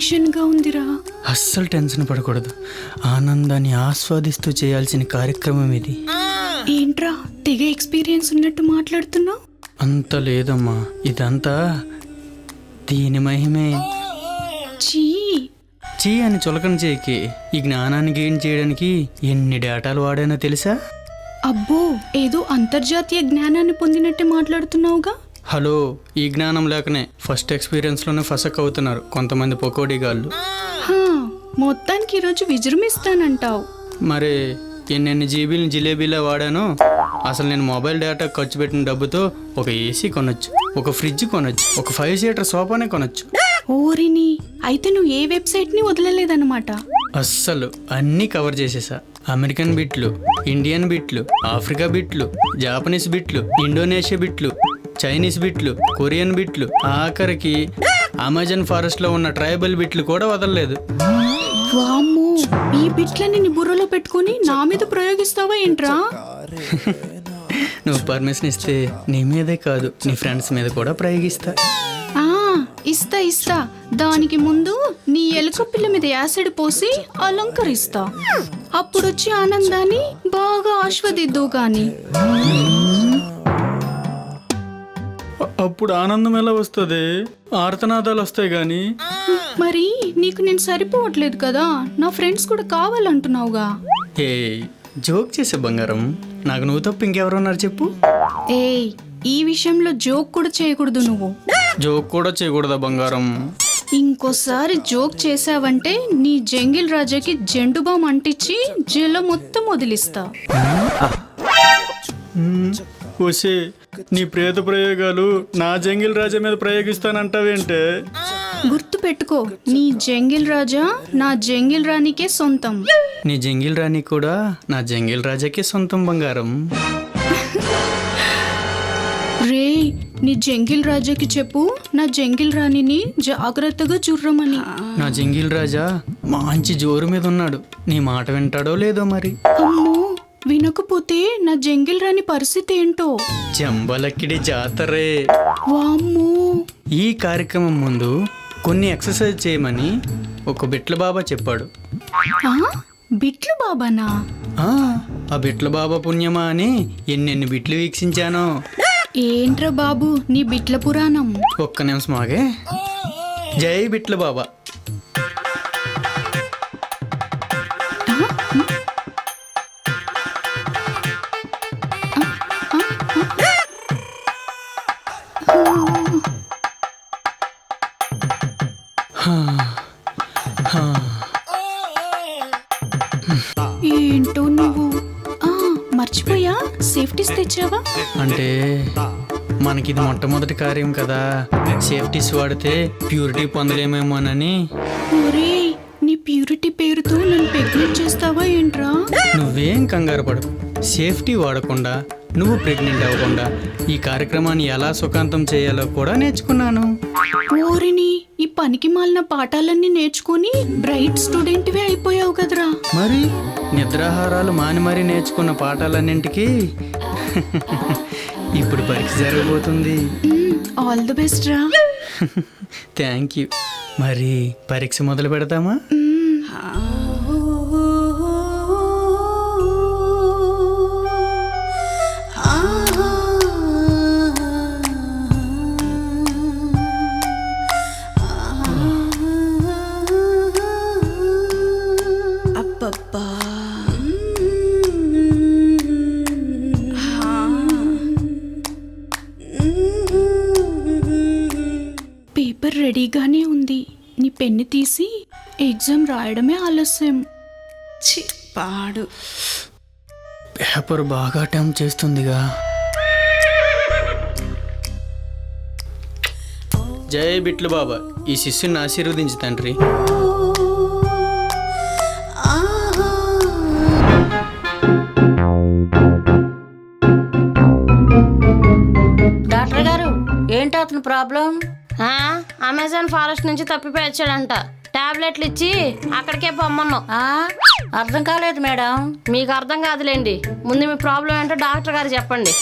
టెన్షన్గా ఉందిరా. అస్సలు టెన్షన్ పడకూడదు. ఆనందాన్ని ఆస్వాదిస్తూ చేయాల్సిన కార్యక్రమం ఇది. ఏంట్రా తెగ ఎక్స్పీరియన్స్ ఉన్నట్టు మాట్లాడుతున్నావు? అంత లేదమ్మా, ఇదంతా దీని మహిమే. చీ అని చులకన చేయకి. ఈ జ్ఞానాన్ని గెయిన్ చేయడానికి ఎన్ని డేటాలు వాడానో తెలుసా? అబ్బో, ఏదో అంతర్జాతీయ జ్ఞానాన్ని పొందినట్టే మాట్లాడుతున్నావుగా. హలో, ఈ జ్ఞానం లేకనే ఫస్ట్ ఎక్స్పీరియన్స్లోనే ఫసక్ అవుతున్నారు కొంతమంది పొకోడీగాళ్ళు. మొత్తానికి ఈరోజు విజృంభిస్తానంటావు. మరి ఎన్నెన్ని జీబీలు జిలేబీలా వాడానో. అసలు నేను మొబైల్ డేటా ఖర్చు పెట్టిన డబ్బుతో ఒక ఏసీ కొనొచ్చు, ఒక ఫ్రిడ్జ్ కొనొచ్చు, ఒక 5 సీటర్ సోఫానే కొనొచ్చు. ఓరిని, అయితే నువ్వు ఏ వెబ్సైట్ని వదలలేదన్నమాట. అస్సలు అన్నీ కవర్ చేసేసా. అమెరికన్ బిట్లు, ఇండియన్ బిట్లు, ఆఫ్రికా బిట్లు, జాపనీస్ బిట్లు, ఇండోనేషియా బిట్లు, చైనీస్ బిట్లు, కొరియన్ బిట్లు, ఆఖరికి అమెజాన్ ఫారెస్ట్లో ఉన్న ట్రైబల్ బిట్లు కూడా వదలలేదు. వామ్మో, ఈ బిట్లని నీ బుర్రలో పెట్టుకుని నా మీద ప్రయోగిస్తావా ఏంట్రా? నువ్వు పర్మిషన్ ఇస్తే నీ మీదే కాదు, నీ ఫ్రెండ్స్ మీద కూడా ప్రయోగిస్తా. ఇస్తా. దానికి ముందు నీ ఎలుక పిల్ల మీద యాసిడ్ పోసి అలంకరిస్తా. అప్పుడొచ్చి ఆనందాన్ని బాగా ఆస్వాదిద్దు గాని. అప్పుడు ఆనందం ఎలా వస్తుంది? ఆర్తనాదాలు వస్తాయి గాని. మరి నీకు నేను సరిపోవట్లేదు కదా, నా ఫ్రెండ్స్ కూడా కావాలంటున్నావుగా. ఏ జోక్ చేసే బంగారం, నాకు నువ్వు తప్ప ఇంకెవరున్నారు చెప్పు. ఈ విషయంలో జోక్ కూడా చేయకూడదు నువ్వు. జోక్ కూడా చేయకూడదా బంగారం? ఇంకోసారి జోక్ చేసావంటే నీ జంగిల్ రాజాకి జెండు బామ్ అంటించి జైల్లో మొత్తం వదిలిస్తా. ఓసే, నీ ప్రేత ప్రయోగాలు నా జంగిల్ రాజా మీద ప్రయోగిస్తానంటావేంటే? గుర్తు పెట్టుకో, నీ జంగిల్ రాజా నా జంగిల్ రాణికే సొంతం. నీ జంగిల్ రాణి కూడా నా జంగిల్ రాజాకే సొంతం బంగారం. రే, నీ జంగిల్ రాజాకి చెప్పు నా జంగిల్ రాణిని జాగ్రత్తగా చూర్రమని. నా జంగిల్ రాజా మంచి జోరు మీద ఉన్నాడు, నీ మాట వింటాడో లేదో మరి. అమ్మో, వినకపోతే నా జంగిల్ రాణి పరిస్థితి ఏంటో. జంబలక్కిడి జాతరే. వామ్మో. ఈ కార్యక్రమం ముందు కొన్ని ఎక్సర్సైజ్ చేయమని ఒక బిట్ల బాబా చెప్పాడు. బిట్లు బాబానా? ఆ బిట్ల బాబా పుణ్యమా అని ఎన్నెన్ని బిట్లు వీక్షించానో. ఏంట్రా బాబు నీ బిట్ల పురాణం? ఒక్క నిమిషం ఆగే. జై బిట్ల బాబా. ఏంటో నువ్వు. మర్చిపోయా, సేఫ్టీస్ తెచ్చావా? అంటే మనకిది మొట్టమొదటి కార్యం కదా, సేఫ్టీస్ వాడితే ప్యూరిటీ పొందలేమేమోనని. ఒరేయ్, నీ ప్యూరిటీ పేరుతో నన్ను ప్రెగ్నెంట్ చేస్తావా ఏంట్రా? నువ్వేం కంగారు పడకు. సేఫ్టీ వాడకుండా నువ్వు ప్రెగ్నెంట్ అవ్వకుండా ఈ కార్యక్రమాన్ని ఎలా సుఖాంతం చేయాలో కూడా నేర్చుకున్నాను. ఓరిని, ఈ పనికి మాలిన పాఠాలన్నీ నేర్చుకుని బ్రైట్ స్టూడెంట్వే అయిపోయావు కదరా. మరి నిద్రాహారాలు మాని మరీ నేర్చుకున్న పాఠాలన్నింటికి ఇప్పుడు పరీక్ష జరగబోతుంది. ఆల్ ది బెస్ట్ రా. Thank you. మరి పరీక్ష మొదలు పెడతామా? పేపర్ రెడీగానే ఉంది. నీ పెన్ను తీసి ఎగ్జామ్ రాయడమే ఆలస్యం. పాడు. పేపర్ బాగా అటెంప్ట్ చేస్తుందిగా. జై బిట్లు బాబా, ఈ శిష్యుని ఆశీర్వదించు తండ్రి. డాక్టర్ గారు, ఏంటి అతని ప్రాబ్లం? అమెజాన్ ఫారెస్ట్ నుంచి తప్పిపోయి వచ్చాడంట. టాబ్లెట్లు ఇచ్చి అక్కడికే పొమ్మన్నాం. అర్థం కాలేదు మేడం. మీకు అర్థం కాదులేండి, ముందు మీ ప్రాబ్లం ఏంటో డాక్టర్ గారు చెప్పండి.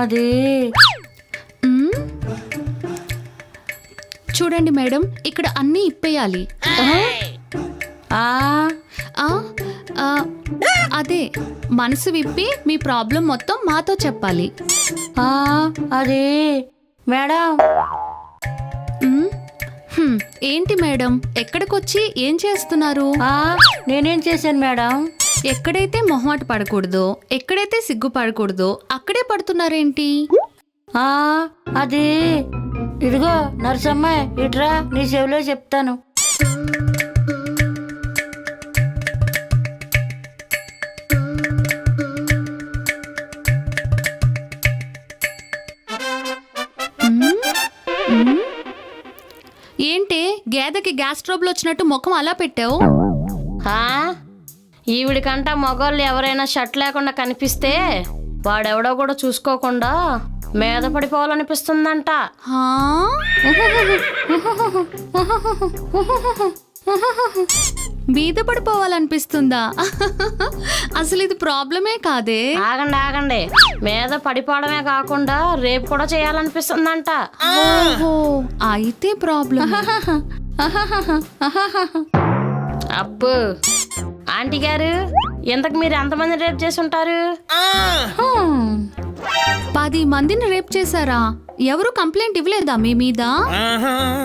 అది చూడండి మేడం, ఇక్కడ అన్నీ ఇప్పేయాలి. ఆ, ఆ, ఆ, అదే మనసు విప్పి మీ ప్రాబ్లం మొత్తం మాతో చెప్పాలి. ఆ, అది మేడం. మ్, ఏంటి మేడం, ఎక్కడికొచ్చి ఏం చేస్తున్నారు? నేనేం చేశాను మేడం? ఎక్కడైతే మొహమాట పడకూడదో, ఎక్కడైతే సిగ్గుపడకూడదో అక్కడే పడుతున్నారేంటి? అది ఇదిగో నర్సమ్మ, ఇట్రా, నీ చెవిలో చెప్తాను. ఏంటి గేదెకి గ్యాస్ ట్రబుల్ వచ్చినట్టు ముఖం అలా పెట్టావు? ఈవిడికంట మగోళ్ళు ఎవరైనా షర్ట్ లేకుండా కనిపిస్తే వాడెవడో కూడా చూసుకోకుండా మీద పడిపోవాలనిపిస్తుందంట. హా? బీద పడిపోవాలనిపిస్తుందా? అసలు ఇది ప్రాబ్లమే కాదే. ఆగండి ఆగండి, మీద పడిపోవడమే కాకుండా రేపు కూడా చేయాలనిపిస్తుందంట. ఓహో, అయితే ప్రాబ్లం. అప్పు ఆంటీ గారు, ఇంతకు మీరు ఎంతమంది రేపు చేసి ఉంటారు? 10 మందిని రేప్ చేశారా? ఎవరు కంప్లైంట్ ఇవ్వలేదా మీ మీద?